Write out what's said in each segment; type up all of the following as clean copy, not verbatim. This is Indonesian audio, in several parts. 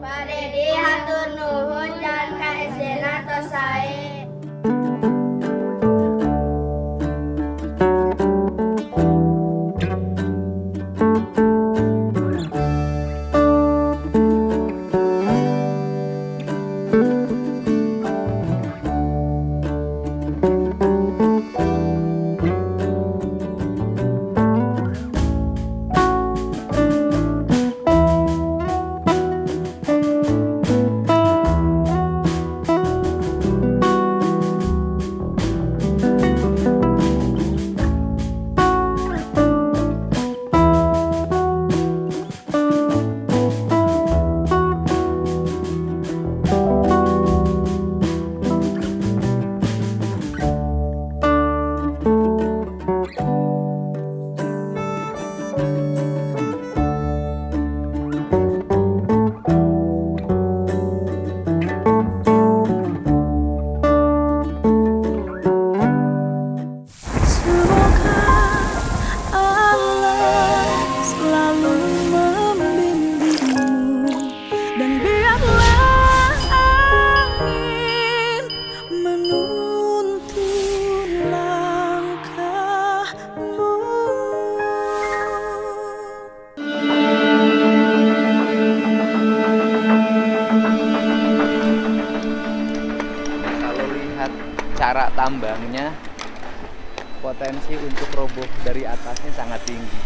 Pak Dedi hatur nuhun jalan ka SD-na tos sae. Cara tambangnya, potensi untuk roboh dari atasnya sangat tinggi.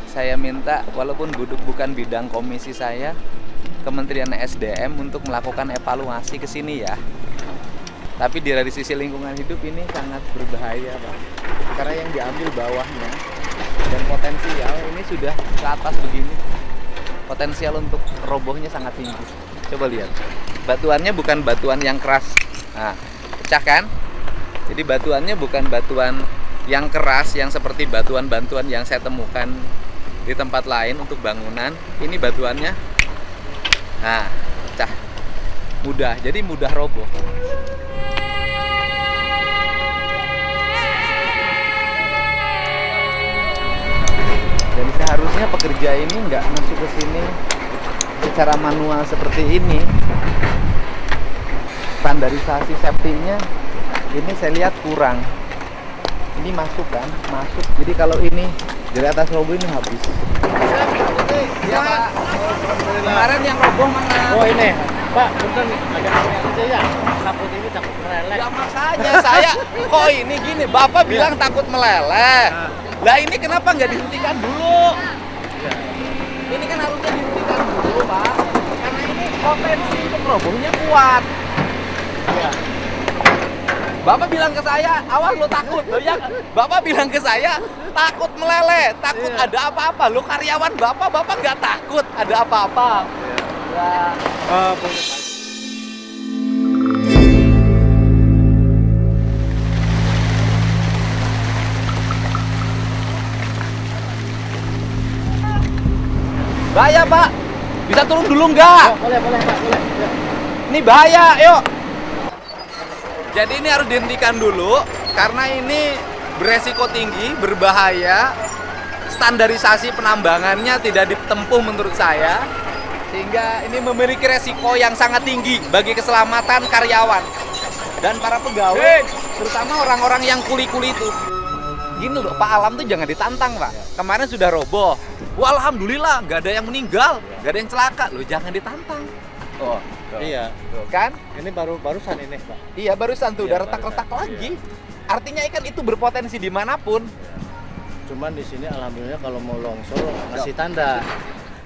Saya minta, walaupun bukan bidang komisi saya, Kementerian SDM untuk melakukan evaluasi ke sini ya. Tapi dari sisi lingkungan hidup ini sangat berbahaya, Pak. Karena yang diambil bawahnya dan potensial ini sudah ke atas begini. Potensial untuk robohnya sangat tinggi. Coba lihat. Batuannya bukan batuan yang keras. Nah, pecah kan? Jadi batuannya bukan batuan yang keras yang seperti batuan-batuan yang saya temukan di tempat lain untuk bangunan. Ini batuannya, nah, pecah. Mudah, jadi mudah roboh. Dan seharusnya pekerja ini nggak masuk ke sini secara manual seperti ini. Standarisasi safety-nya ini saya lihat kurang. Ini masuk kan? Masuk. Jadi kalau ini dari atas roboh ini habis. Iya, Pak. Kemarin yang roboh mana? Oh ini, Pak, punten agak aneh aja ya. Takut ini takut meleleh. Ya makanya saya kok ini gini, Bapak bilang takut meleleh. Lah ini kenapa nggak dihentikan dulu? Ya. Ini kan harusnya dihentikan dulu, Pak. Karena ini potensi untuk robohnya kuat. Ya. Bapak bilang ke saya, awas lo takut. Lo ya, Bapak bilang ke saya, takut meleleh, takut ada apa-apa. Lo karyawan Bapak nggak takut ada apa-apa. Ya. Bahaya, Pak. Bisa turun dulu nggak? Boleh Pak, boleh. Ya. Ini bahaya, yuk. Jadi ini harus dihentikan dulu karena ini beresiko tinggi, berbahaya. Standarisasi penambangannya tidak ditempuh menurut saya, sehingga ini memiliki resiko yang sangat tinggi bagi keselamatan karyawan dan para pegawai, terutama orang-orang yang kuli-kuli itu. Gini loh, Pak, alam tuh jangan ditantang, Pak. Kemarin sudah roboh. Wah, alhamdulillah, nggak ada yang meninggal, nggak ada yang celaka. Loh, jangan ditantang. Oh, tuh. Iya. Tuh, kan? Ini barusan ini, Pak. Iya, barusan tuh udah Iya, retak-retak barusan. lagi. Artinya ikan itu berpotensi dimanapun. Cuman di sini alhamdulillah kalau mau longsor ngasih tanda.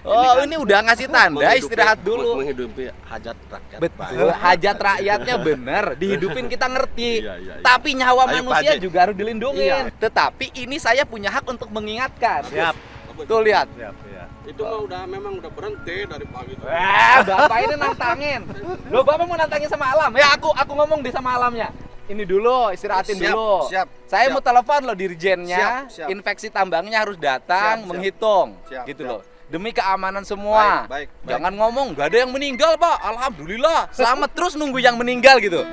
Oh, ini udah ngasih tanda, istirahat dulu. Menghidupi hajat rakyat. Betul, hajat rakyatnya bener, dihidupin kita ngerti. Iya. Tapi nyawa Ayo, manusia Pak Haji. juga harus dilindungi. Iya. Tetapi ini saya punya hak untuk mengingatkan. Siap. Tuh lihat. Siap, ya. Itu mah memang udah berhenti dari pagi itu. Bapak ini nantangin. Loh, Bapak mau nantangin sama alam? Ya aku ngomong di sama alamnya. Ini dulu, istirahatin Siap, dulu. siap, Saya siap. mau telepon loh dirjennya, Siap. infeksi tambangnya harus datang, Siap. menghitung, Siap, gitu siap. loh. Demi keamanan semua. Baik. Jangan ngomong, gak ada yang meninggal, Pak. Alhamdulillah. Selamat terus nunggu yang meninggal gitu.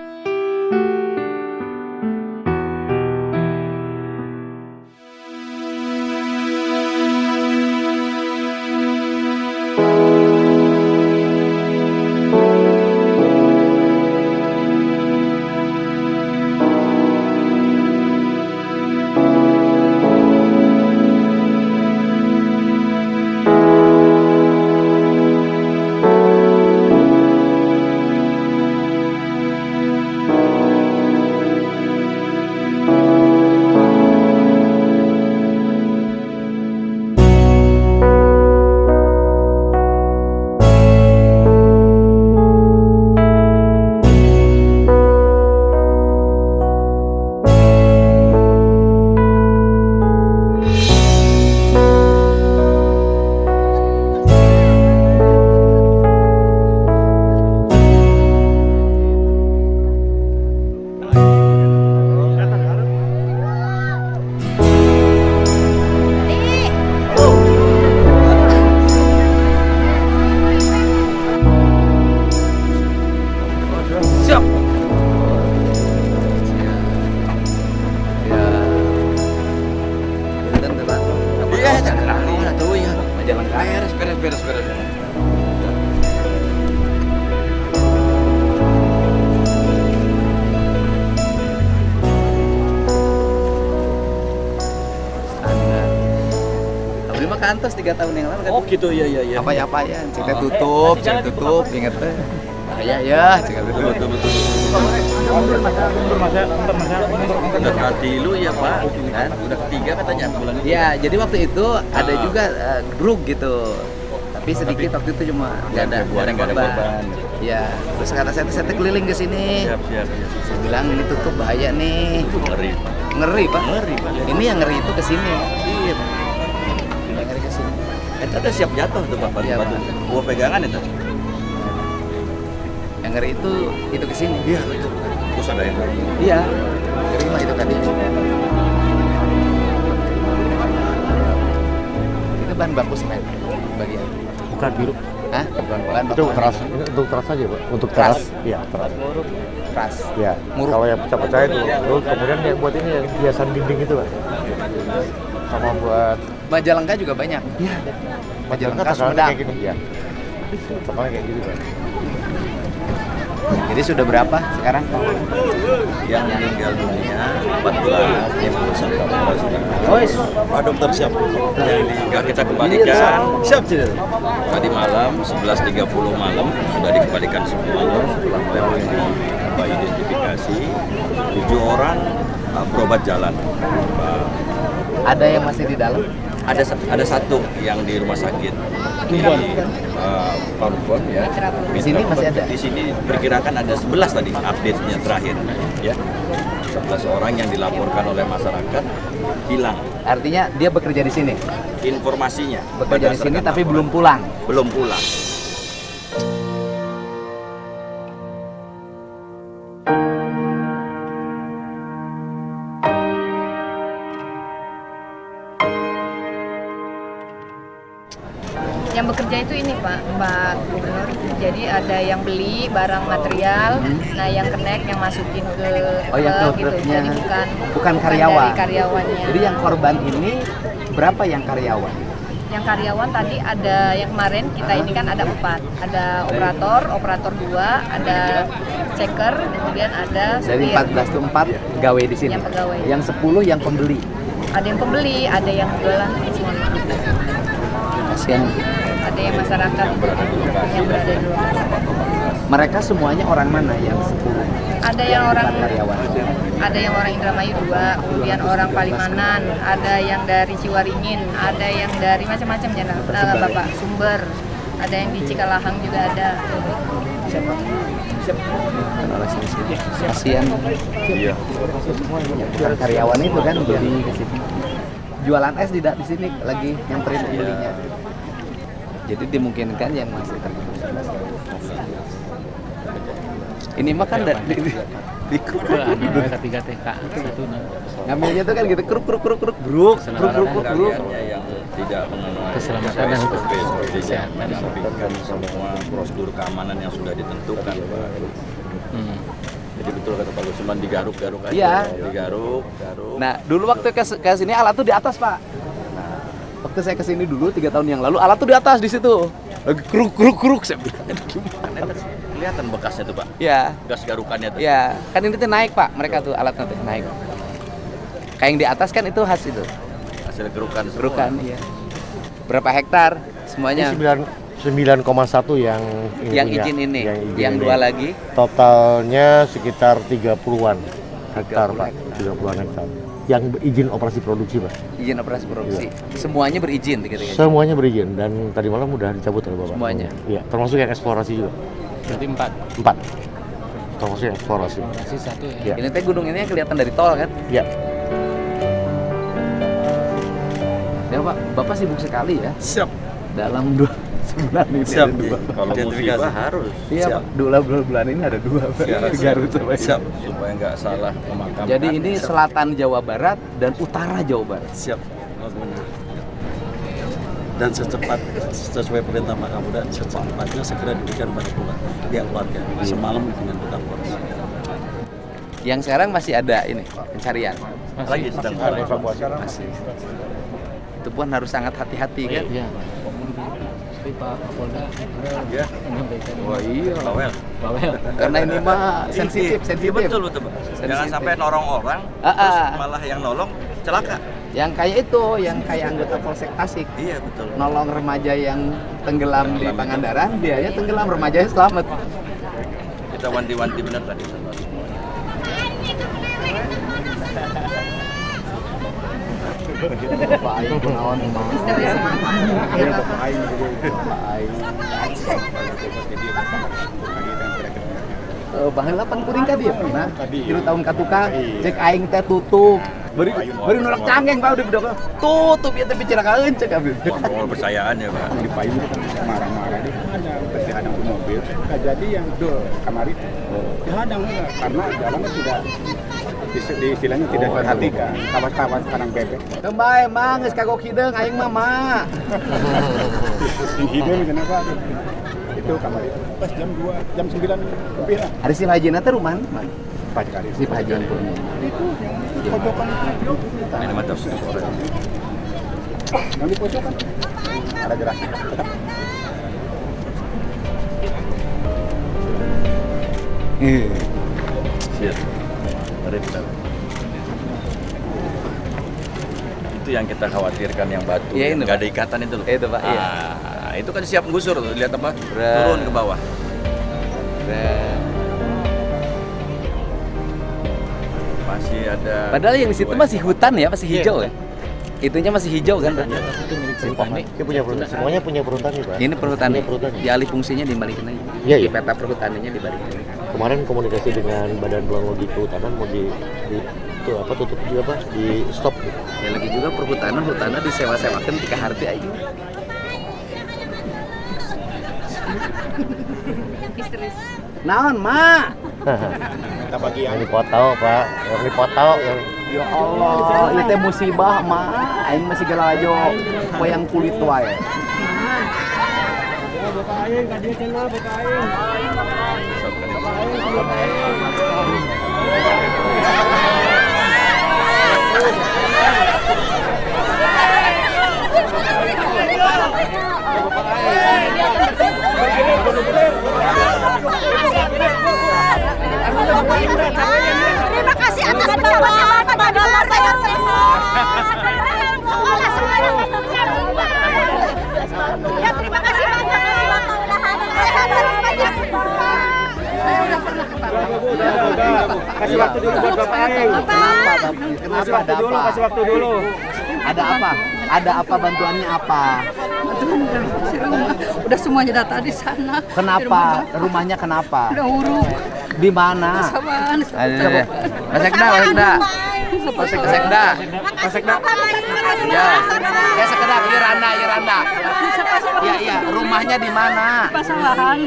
beres-beres. Abdi mah kantos 3 tahun yang lalu kan. Oh gitu, iya. Apa ya, cerita tutup, inget teh. Ya, cerita tutup. Betul. Udah hati lu ya Pak, kan? Udah ketiga katanya bulan ini. Ya, jadi waktu itu ada juga grup gitu. Tapi sedikit waktu itu cuma nggak ada korban. Ya, terus kata saya keliling ke sini. Siap. Saya bilang ini tutup bahaya nih. Ngeri. Ngeri Pak. Pak. Ini yang ngeri itu ke sini. Iya. Yang ngeri ke sini. Itu ada siap jatuh tuh Pak, Iya, batu-batu. Pak. Gua pegangan itu. Yang ngeri itu ke sini. Iya, betul. Terus ada yang Iya. Ngeri mah itu tadi. Itu bahan baku semen bagian. Bukan biru. Hah? Bahan Itu baku keras. Ini untuk keras aja, Pak. Untuk Keras? keras. Iya, keras. keras. Ya. Muruk. Kalau yang pecah-pecah itu. Terus kemudian yang buat ini yang hiasan dinding itu, Pak. Sama buat Majalengka juga banyak. Iya. Majalengka takarannya Sumedang. kayak gini, iya. Takarannya kayak gitu, Pak. Jadi sudah berapa sekarang? yang meninggal dunia 14, yang berusaha 14. Wes. Pak dokter siap. Yang meninggal kita kembalikan. Siap. Tadi malam 11.30 malam sudah dikembalikan semua setelah melewati identifikasi 7 orang berobat jalan. Ada yang masih di dalam? Ada satu yang di rumah sakit di Parumpon ya. Di sini masih ada? Di sini perkirakan ada 11 tadi update-nya terakhir ya. 11 orang yang dilaporkan oleh masyarakat hilang Artinya dia bekerja di sini. informasinya. Bekerja di sini berdasarkan tapi laporan. belum pulang. Belum pulang. Yang bekerja itu ini Pak Gubernur. Jadi ada yang beli barang material, nah yang connect yang masukin ke Oh, yang klub ke gitu. klubnya. Jadi Bukan karyawan. dari karyawannya. Jadi yang korban ini berapa yang karyawan? Yang karyawan tadi ada yang kemarin kita ini kan ada 4. Ada operator 2, ada checker, kemudian ada Dari supir. 14 itu 4 gawe di sini. Yang pegawai. Yang 10 yang pembeli. Ada yang pembeli, ada yang jualan, semua. Kasihan. Ada yang masyarakat yang berada di luar. Mereka semuanya orang mana yang 10? Ada yang orang Karyawan. Ada yang orang Indramayu 2, kemudian orang Palimanan, ada yang dari Ciwaringin, ada yang dari macam-macam ya Bapak Sumber, ada yang di Cikalahang juga ada. Kasihan. Iya. Bukan karyawan itu kan beli ke sini. Jualan es tidak di sini lagi nyamperin pembelinya. Jadi dimungkinkan yang masih terkena. Ini mah kan di kruk K3 TK 1. ngambilnya tuh kan gitu kruk bruk. Kaliannya yang tidak mengenai Keselamatan dan kesehatan menyampaikan semua prosedur keamanan yang sudah ditentukan Pak. Jadi betul kata Pak Gusman digaruk-garuk aja. Iya. Digaruk. Nah, dulu waktu ke sini alat tuh di atas, Pak. Nah, waktu saya ke sini dulu 3 tahun yang lalu alat tuh di atas di situ. Lagi kruk saya bilang gimana? Kelihatan bekasnya tuh Pak. Ya, Gas garukannya tuh. ya, kan ini tuh naik, Pak. Mereka tuh alatnya tuh naik. Kayak yang di atas kan itu khas itu. Hasil gerukan semua. Gerukan, iya. Berapa hektar semuanya? Ini 9,1 yang Yang punya, izin ini, izin yang ini. 2 lagi. Totalnya sekitar 30-an hektar, 30 Pak. hektar. 30-an hektar. Yang izin operasi produksi, Pak. Izin operasi produksi. Semuanya berizin gitu. Semuanya berizin dan tadi malam udah dicabut oleh Bapak. Semuanya? Iya, termasuk yang eksplorasi juga. Berarti 4. Termasuk yang eksplorasi. masih 1 ya. Iya. Ini teh gunung ini kelihatan dari tol kan? Iya. Ya, Pak. Bapak sibuk sekali ya. Siap. Dalam 2 sebulan ini Siap. ada 2. Kalau musibah harus. Iya, Siap. Pak. 2 bulan ini ada 2. Garut sama ini. Siap. Supaya nggak salah pemakaman. Jadi ini Siap. selatan Jawa Barat dan utara Jawa Barat. Siap. Dan sesuai perintah Pak Kapolda, secepatnya segera diberikan pada pihak keluarga. Semalam dengan Pak Polres. Yang sekarang masih ada ini pencarian. Lagi sedang Ada evakuasi. Masih. Itu pun harus sangat hati-hati kan. Iya. tadi Pak Kapolda Ya. menyampaikan. Wah iya. Bawel. Bawel. Karena ini mah sensitif. Iya, betul betul. Pak. Jangan Sensitif. sampai norong orang, Ah, terus ah. malah yang nolong celaka. Yang kayak itu, yang kayak anggota Polsek Tasik. Iya betul. Nolong remaja yang tenggelam di Pangandaran, dianya tenggelam, remajanya selamat. Kita wanti-wanti benar tadi. Pak Aing kunaon mah. Bapak Aing. Baheula pan kuring ka dieu pernah. Tilu tahun ka tukang, cek aing teh tutup. Bari nolak canggeng Pak udah bedok. Tutup ya tapi cirakaeun cek abdi. Kontrol kepercayaan ya Pak. Di payung itu kan marah-marah dia ada pasti hadang ke mobil. Nah, jadi yang kamari dihadang enggak karena jalan sudah di istilahnya tidak diperhatikan. Kawas-kawas kadang bebek. Kembali mang geus kagok hideung aing mah mak. Hidung kenapa? Itu kamar itu. Pas jam 2, jam 9 lebih lah. Ada si Hajina teh rumah mana? Pas kali Si Hajian pun. itu di pojokan itu. Ini mah terus orang. Yang di pojokan ada geraknya. Siap. Mari kita. Itu yang kita khawatirkan yang batu, Iya, yang ini, nggak Pak. ada ikatan itu loh. Itu, Pak, iya. Itu kan siap gusur tuh, lihat apa? Berat. Turun ke bawah. Masih ada. Padahal yang di situ masih hutan ya, masih hijau ya. Itunya masih hijau kan berarti. Itu milik Si Pani. Dia punya perhutani. Semuanya punya perhutani, Pak. Ini perhutani. Punya perhutani. Dialih fungsinya dibalikin aja. Iya, Di iya. peta perhutaninya dibalikin. Kemarin komunikasi dengan Badan Geologi Kehutanan mau itu apa tutup juga Pak, di stop gitu. Ya lagi juga perhutanan disewa-sewakan tika harti aja. Histeris. Naon, Mak? Kita bagi Yang dipoto Pak, yang dipoto yang Ya Allah, itu teh musibah, Mak. Aing masih galajo wayang kulit wae. Terima kasih atas penjelasannya Bapak dan Bapak saya terima. Ya terima kasih banyak. kasih waktu dulu buat Bapak Aing. Kenapa? Kasih waktu dulu. Ada apa? Ada apa bantuannya apa? Udah semuanya data di sana. Kenapa? Rumahnya kenapa? Udah uruk. Di mana? Samaan. Ada. Mas Sekda. Ya. Ya sekedar Iranda. Iya. Rumahnya di mana? Pasawahan,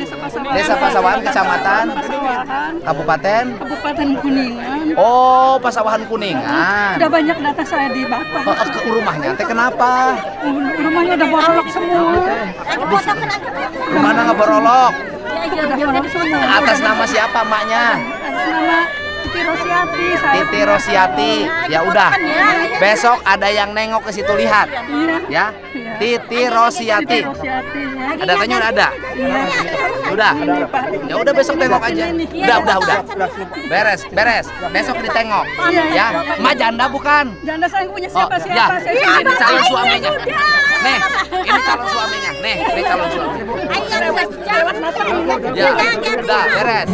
Desa Pasawahan, Kecamatan, Pasawahan, Kabupaten. Kabupaten Kuningan. Oh, Pasawahan Kuningan. Udah banyak data saya di Batam. Rumahnya teh kenapa? Rumahnya udah borolok semua. Rumahnya nggak borolok. Udah borolok semua. Atas nama siapa maknya? Atas nama Titi Rosiati. Saya Titi Rosiati. Ya udah. Besok ada yang nengok ke situ lihat. Ya. Titi Rosiati. Titi Rosiati ya. Datanya udah ada. Udah. Ya udah besok tengok aja. Udah. Beres. Besok ditengok. Ya. Mak janda bukan? Janda saya punya Oh, siapa ya. saya. Ini calon suaminya. Nih, ini calon suaminya. Nih, ini calon suaminya. Ya, udah beres.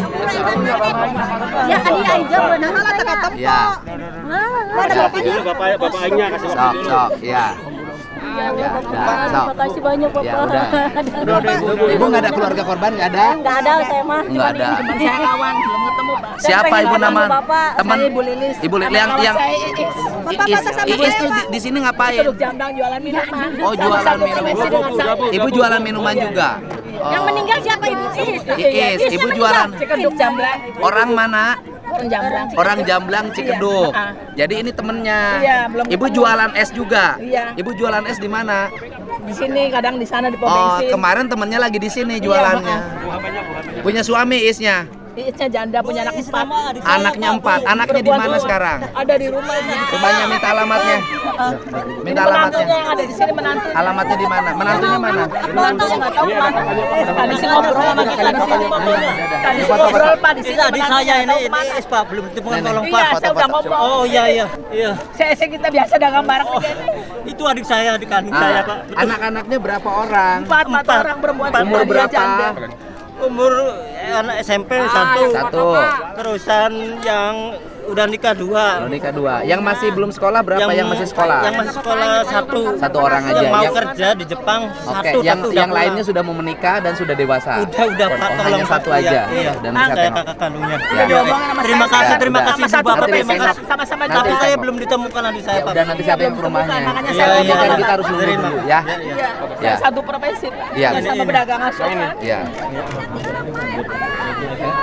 Ya kan dia aja benar kata Ya. Bapak Aingnya kasih Sok, ya. Ya, sok. Makasih banyak Bapak. Ya udah. Ibu nggak ada keluarga korban nggak ada? Nggak ada saya mah. Nggak ada. Saya kawan belum ketemu Pak. Siapa ibu nama? Teman Ibu Lilis. Ibu Lilis yang Iis tuh di sini ngapain? Jambang jualan minuman. Oh, jualan minuman. Ibu jualan minuman juga. Yang meninggal siapa Ibu? Iis, ibu jualan. Cikedug Jamblang. Orang mana? Orang Jamblang. Orang Jamblang Cikedug. Jadi ini temennya. Iya, belum Ibu ketemu. jualan es juga. Iya. Ibu jualan es di mana? Di sini kadang di sana di pom Oh, bensin. kemarin temennya lagi di sini jualannya. Punya suami Isnya. Iisnya janda punya anak 4. Anaknya 4. Anaknya di mana sekarang? Ada di rumah. Coba minta alamatnya. Minta alamatnya. Menantunya yang ada di sini menantu. Alamatnya di mana? Menantunya mana? Menantunya nggak tahu Pak. Tadi sih ngobrol sama kita di sini. Tadi sih ngobrol Pak di sini. Adik saya ini Pak belum ditemukan tolong Pak. Iya, saya udah ngomong. Oh iya. Saya kita biasa dagang bareng begini. Itu adik saya, adik kandung saya Pak. Anak-anaknya berapa orang? 4 orang berempuan. Umur semua, dia berapa? janda. Umur anak SMP satu. Terusan yang udah nikah 2. Nikah 2. Yang masih belum sekolah berapa? Yang masih sekolah? Yang masih sekolah 1. Satu orang aja. Yang mau Yang- kerja di Jepang Oke, 1. yang lainnya sudah mau menikah dan sudah dewasa. Udah Pak, Oh, tolong hanya satu aja. Iya. Dan Saya siapa yang kakak kandungnya. Ya. Terima kasih, terima Udah. kasih Sama Bu satu Bapak, Nanti terima besok. kasih. Sama-sama Nanti Tapi besok. saya belum ditemukan adik saya Pak. Dan nanti siapa yang ke rumahnya? Makanya Iya, saya Ini kan ngomong. kita harus nunggu Terima. dulu ya. Iya, Ya. saya satu profesi. Iya. Sama pedagang asongan. Ya.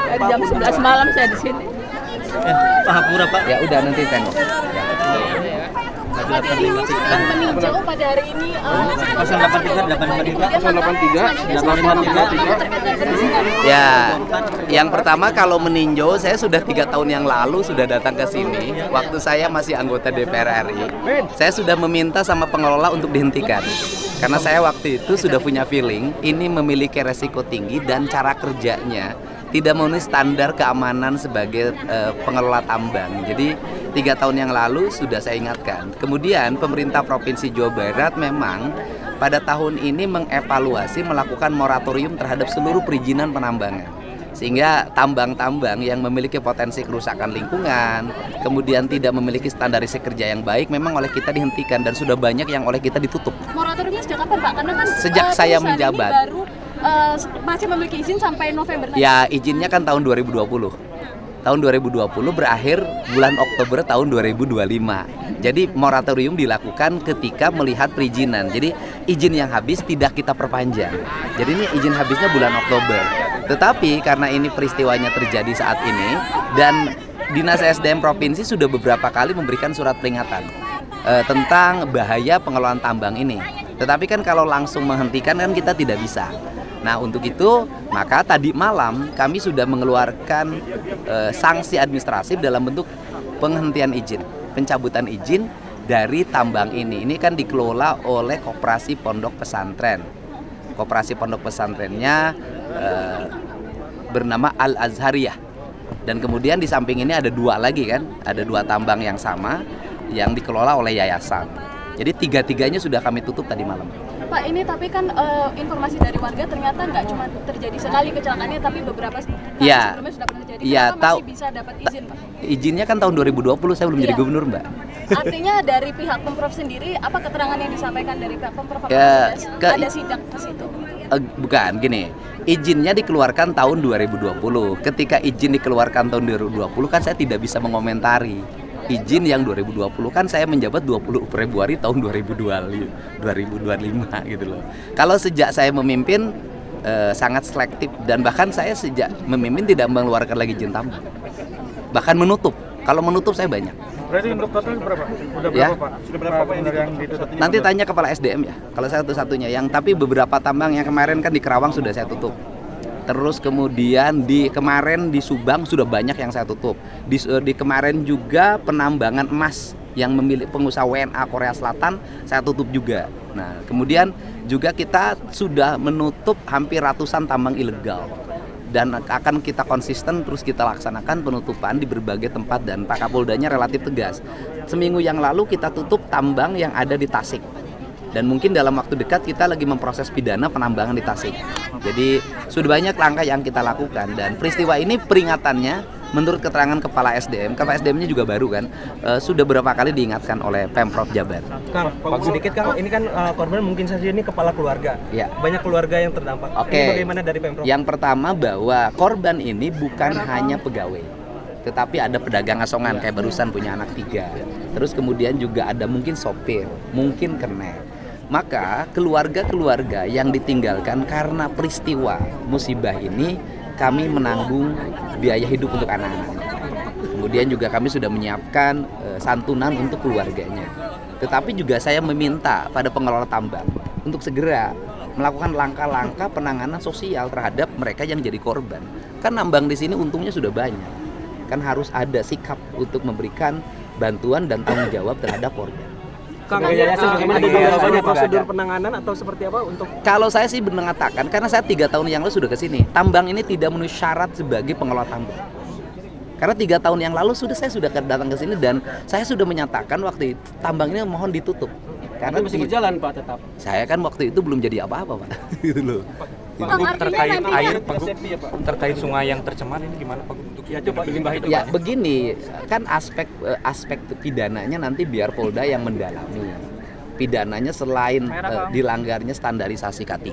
Dari jam 11 malam saya di sini. Pahapura Pak. Ya udah nanti tengok. Yang meninjau pada hari ini 083. Ya, yang pertama kalau meninjau saya sudah 3 tahun yang lalu sudah datang ke sini. Waktu saya masih anggota DPR RI, saya sudah meminta sama pengelola untuk dihentikan. Karena saya waktu itu sudah punya feeling ini memiliki resiko tinggi dan cara kerjanya tidak memenuhi standar keamanan sebagai pengelola tambang. Jadi 3 tahun yang lalu sudah saya ingatkan. Kemudian pemerintah Provinsi Jawa Barat memang pada tahun ini mengevaluasi melakukan moratorium terhadap seluruh perizinan penambangan. Sehingga tambang-tambang yang memiliki potensi kerusakan lingkungan, kemudian tidak memiliki standarisasi kerja yang baik, memang oleh kita dihentikan dan sudah banyak yang oleh kita ditutup. moratoriumnya sejak kapan Pak? Karena kan Sejak saya perusahaan ini menjabat. baru masih memiliki izin sampai November nanti. Ya, izinnya kan tahun 2020. Tahun 2020 berakhir bulan Oktober tahun 2025. Jadi moratorium dilakukan ketika melihat perizinan. Jadi izin yang habis tidak kita perpanjang. Jadi ini izin habisnya bulan Oktober. Tetapi karena ini peristiwanya terjadi saat ini dan Dinas SDM Provinsi sudah beberapa kali memberikan surat peringatan tentang bahaya pengelolaan tambang ini. Tetapi kan kalau langsung menghentikan kan kita tidak bisa. Nah untuk itu maka tadi malam kami sudah mengeluarkan sanksi administratif dalam bentuk penghentian izin, pencabutan izin dari tambang ini. Ini kan dikelola oleh Koperasi Pondok Pesantren. Koperasi Pondok Pesantrennya bernama Al Azhariyah. Dan kemudian di samping ini ada 2 lagi kan, ada 2 tambang yang sama yang dikelola oleh yayasan. Jadi 3-tiganya sudah kami tutup tadi malam. Pak, ini tapi kan informasi dari warga ternyata nggak cuma terjadi sekali kecelakaannya, tapi beberapa kali Iya. sebelumnya sudah pernah terjadi. Iya, Kenapa tahu. masih bisa dapat izin, Pak? Izinnya kan tahun 2020 saya belum jadi Iya. gubernur, Mbak. Artinya dari pihak Pemprov sendiri, apa keterangan yang disampaikan dari pihak Pemprov? Ya, Ada sidak ke situ? Bukan, gini. Izinnya dikeluarkan tahun 2020. Ketika izin dikeluarkan tahun 2020 kan saya tidak bisa mengomentari. Izin yang 2020 kan saya menjabat 20 Februari tahun 2025 gitu loh. Kalau sejak saya memimpin sangat selektif dan bahkan saya sejak memimpin tidak mengeluarkan lagi izin tambang. Bahkan menutup. Kalau menutup saya banyak. Berarti untuk total berapa? Udah Ya. berapa Pak? Sudah berapa Pak yang ditutup? Nanti tanya kepala SDM ya. Kalau saya satu-satunya yang tapi beberapa tambang yang kemarin kan di Kerawang sudah saya tutup. Terus kemudian kemarin di Subang sudah banyak yang saya tutup. Di kemarin juga penambangan emas yang memiliki pengusaha WNA Korea Selatan saya tutup juga. Nah, kemudian juga kita sudah menutup hampir ratusan tambang ilegal. Dan akan kita konsisten terus kita laksanakan penutupan di berbagai tempat dan Pak Kapoldanya relatif tegas. Seminggu yang lalu kita tutup tambang yang ada di Tasik. Dan mungkin dalam waktu dekat kita lagi memproses pidana penambangan di Tasik. Jadi sudah banyak langkah yang kita lakukan dan peristiwa ini peringatannya menurut keterangan Kepala SDM-nya juga baru kan, sudah berapa kali diingatkan oleh Pemprov Jabar. Kang, sedikit Kang, ini kan korban mungkin saja ini kepala keluarga. Ya. Banyak keluarga yang terdampak. Oke. Ini bagaimana dari Pemprov? Yang pertama bahwa korban ini bukan hanya pegawai, tetapi ada pedagang asongan kayak barusan punya anak 3. Terus kemudian juga ada mungkin sopir, mungkin kernet. Maka keluarga-keluarga yang ditinggalkan karena peristiwa musibah ini kami menanggung biaya hidup untuk anak-anak. Kemudian juga kami sudah menyiapkan santunan untuk keluarganya. Tetapi juga saya meminta pada pengelola tambang untuk segera melakukan langkah-langkah penanganan sosial terhadap mereka yang jadi korban. Kan nambang di sini untungnya sudah banyak. Kan harus ada sikap untuk memberikan bantuan dan tanggung jawab terhadap korban. Kang, ada prosedur penanganan atau seperti apa untuk? Kalau saya sih mengatakan, karena saya 3 tahun yang lalu sudah ke sini, tambang ini tidak memenuhi syarat sebagai pengelola tambang. Karena 3 tahun yang lalu saya sudah datang ke sini dan saya sudah menyatakan waktu itu tambang ini mohon ditutup. Karena masih berjalan Pak tetap. Saya kan waktu itu belum jadi apa-apa Pak. Gitu loh. Terkait air Pak Gub, terkait sungai yang tercemar ini gimana Pak Gub? Untuk coba limbah itu. Ya begini, kan aspek pidananya nanti biar Polda yang mendalami. Pidananya selain dilanggarnya standarisasi K3,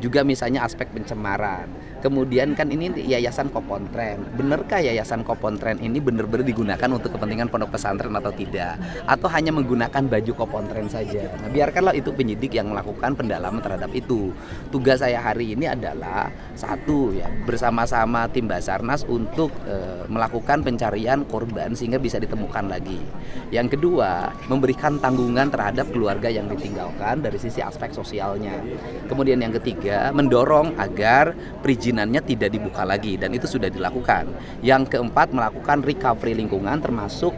juga misalnya aspek pencemaran. Kemudian kan ini Yayasan Kopontren. Benarkah Yayasan Kopontren ini benar-benar digunakan untuk kepentingan pondok pesantren atau tidak? Atau hanya menggunakan baju Kopontren saja? Nah, biarkanlah itu penyidik yang melakukan pendalaman terhadap itu. Tugas saya hari ini adalah satu ya, bersama-sama tim Basarnas untuk melakukan pencarian korban sehingga bisa ditemukan lagi. Yang kedua, memberikan tanggungan terhadap keluarga yang ditinggalkan dari sisi aspek sosialnya. Kemudian yang ketiga, mendorong agar perizinannya tidak dibuka lagi dan itu sudah dilakukan. Yang keempat, melakukan recovery lingkungan termasuk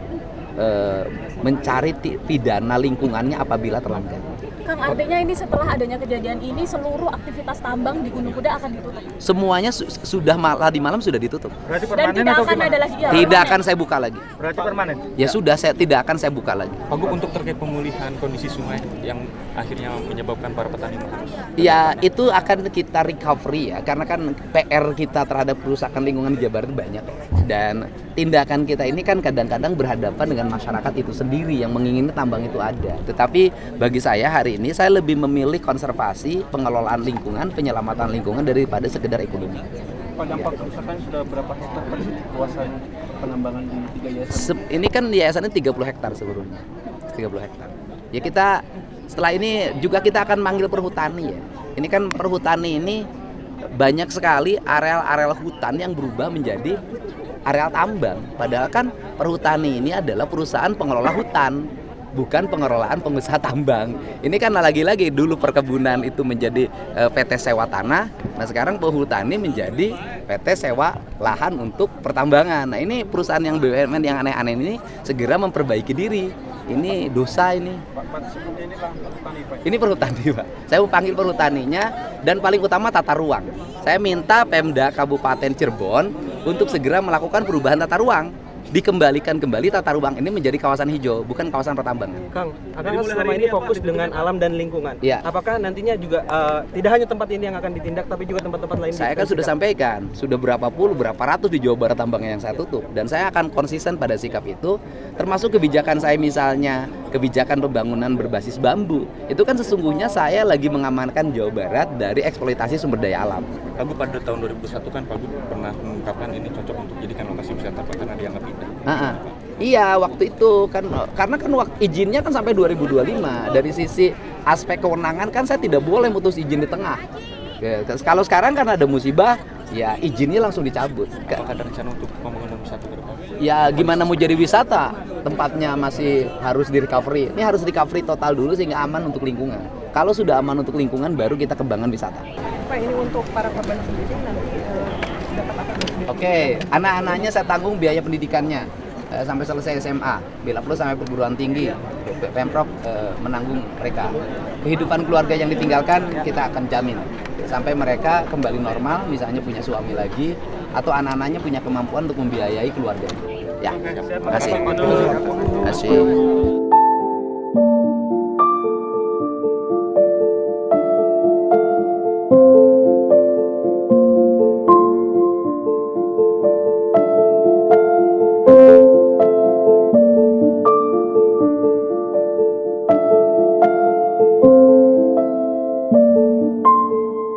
mencari pidana lingkungannya apabila terlanggar. Kang, artinya ini setelah adanya kejadian ini seluruh aktivitas tambang di Gunung Kuda akan ditutup? Semuanya sudah tadi malam sudah ditutup. Berarti permanen. Dan tidak akan ada lagi? Ya, tidak akan saya buka lagi. Berarti permanen? Ya sudah, saya tidak akan saya buka lagi. Pak Gub, untuk terkait pemulihan kondisi sungai yang akhirnya menyebabkan para petani harus... Ya itu akan kita recovery ya, karena kan PR kita terhadap kerusakan lingkungan di Jawa Barat banyak. Dan tindakan kita ini kan kadang-kadang berhadapan dengan masyarakat itu sendiri yang menginginkan tambang itu ada. Tetapi bagi saya hari ini saya lebih memilih konservasi, pengelolaan lingkungan, penyelamatan lingkungan daripada sekedar ekonomi. Pak, dampak kerusakan sudah berapa hektar kawasan penambangan di 3 yayasan? Ini kan yayasannya 30 hektar seluruhnya. 30 hektar. Ya kita setelah ini juga kita akan manggil perhutani ya. Ini kan perhutani ini banyak sekali areal-areal hutan yang berubah menjadi areal tambang. Padahal kan perhutani ini adalah perusahaan pengelola hutan, bukan pengelolaan pengusaha tambang. Ini kan lagi-lagi dulu perkebunan itu menjadi PT sewa tanah. Nah sekarang perhutani menjadi PT sewa lahan untuk pertambangan. Nah ini perusahaan yang BUMN yang aneh-aneh ini segera memperbaiki diri. Ini dosa ini. Ini perhutani Pak. Saya mau panggil perhutaninya dan paling utama tata ruang. Saya minta Pemda Kabupaten Cirebon untuk segera melakukan perubahan tata ruang. Dikembalikan kembali tata ruang ini menjadi kawasan hijau, bukan kawasan pertambangan. Kang, Akang selama ini fokus dengan alam dan lingkungan. Ya. Apakah nantinya juga tidak hanya tempat ini yang akan ditindak, tapi juga tempat-tempat lain? Saya kan sudah sampaikan, sudah berapa ratus di Jawa Barat tambangnya yang saya tutup. Dan saya akan konsisten pada sikap itu, termasuk kebijakan saya misalnya, kebijakan pembangunan berbasis bambu. Itu kan sesungguhnya saya lagi mengamankan Jawa Barat dari eksploitasi sumber daya alam. Pak Gub, pada tahun 2001 kan Pak Gub pernah mengungkapkan ini cocok untuk dijadikan lokasi wisata karena dianggap indah. Iya waktu itu kan karena kan izinnya kan sampai 2025. Dari sisi aspek kewenangan kan saya tidak boleh mutus izin di tengah. Ya, kalau sekarang kan ada musibah, ya izinnya langsung dicabut. Apakah ada rencana untuk pembangunan wisata ke depan? Ya gimana mau jadi wisata? Tempatnya masih harus di recovery. Ini harus recovery total dulu sehingga aman untuk lingkungan. Kalau sudah aman untuk lingkungan baru kita kembangan wisata. Pak, ini untuk para korban sendiri nanti dapat apa? Oke, anak-anaknya saya tanggung biaya pendidikannya sampai selesai SMA, bila perlu sampai perguruan tinggi. Pemprov menanggung mereka. Kehidupan keluarga yang ditinggalkan kita akan jamin sampai mereka kembali normal, misalnya punya suami lagi atau anak-anaknya punya kemampuan untuk membiayai keluarganya. Ya, terima kasih.